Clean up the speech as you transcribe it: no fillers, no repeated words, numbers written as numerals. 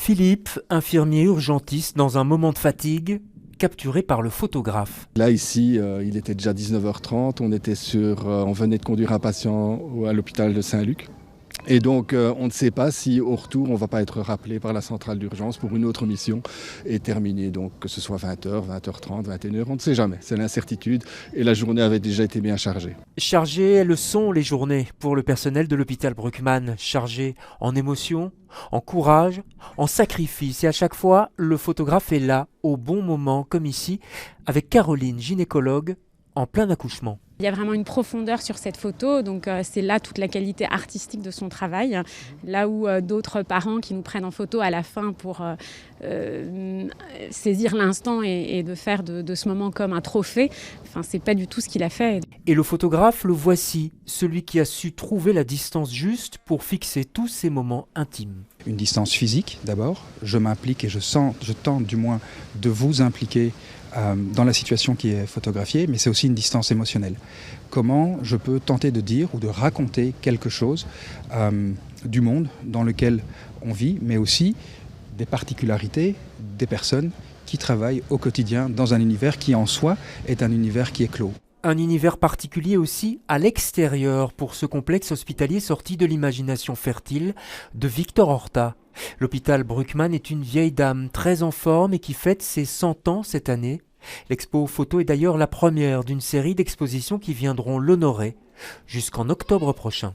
Philippe, infirmier urgentiste dans un moment de fatigue, capturé par le photographe. Là, ici, il était déjà 19h30, on venait de conduire un patient à l'hôpital de Saint-Luc. Et donc, on ne sait pas si au retour, on ne va pas être rappelé par la centrale d'urgence pour une autre mission et terminer, donc que ce soit 20h, 20h30, 21h, on ne sait jamais. C'est l'incertitude et la journée avait déjà été bien chargée. Chargées, elles sont les journées pour le personnel de l'hôpital Bruckmann, chargées en émotion, en courage, en sacrifice. Et à chaque fois, le photographe est là, au bon moment, comme ici, avec Caroline, gynécologue, en plein accouchement. Il y a vraiment une profondeur sur cette photo, donc c'est là toute la qualité artistique de son travail. Là où d'autres parents qui nous prennent en photo à la fin pour saisir l'instant et de faire de ce moment comme un trophée, enfin, c'est pas du tout ce qu'il a fait. Et le photographe, le voici, celui qui a su trouver la distance juste pour fixer tous ces moments intimes. Une distance physique d'abord, je m'implique et je tente du moins de vous impliquer dans la situation qui est photographiée, mais c'est aussi une distance émotionnelle. Comment je peux tenter de dire ou de raconter quelque chose du monde dans lequel on vit, mais aussi des particularités des personnes qui travaillent au quotidien dans un univers qui en soi est un univers qui est clos. Un univers particulier aussi à l'extérieur pour ce complexe hospitalier sorti de l'imagination fertile de Victor Horta. L'hôpital Bruckmann est une vieille dame très en forme et qui fête ses 100 ans cette année. L'expo photo est d'ailleurs la première d'une série d'expositions qui viendront l'honorer jusqu'en octobre prochain.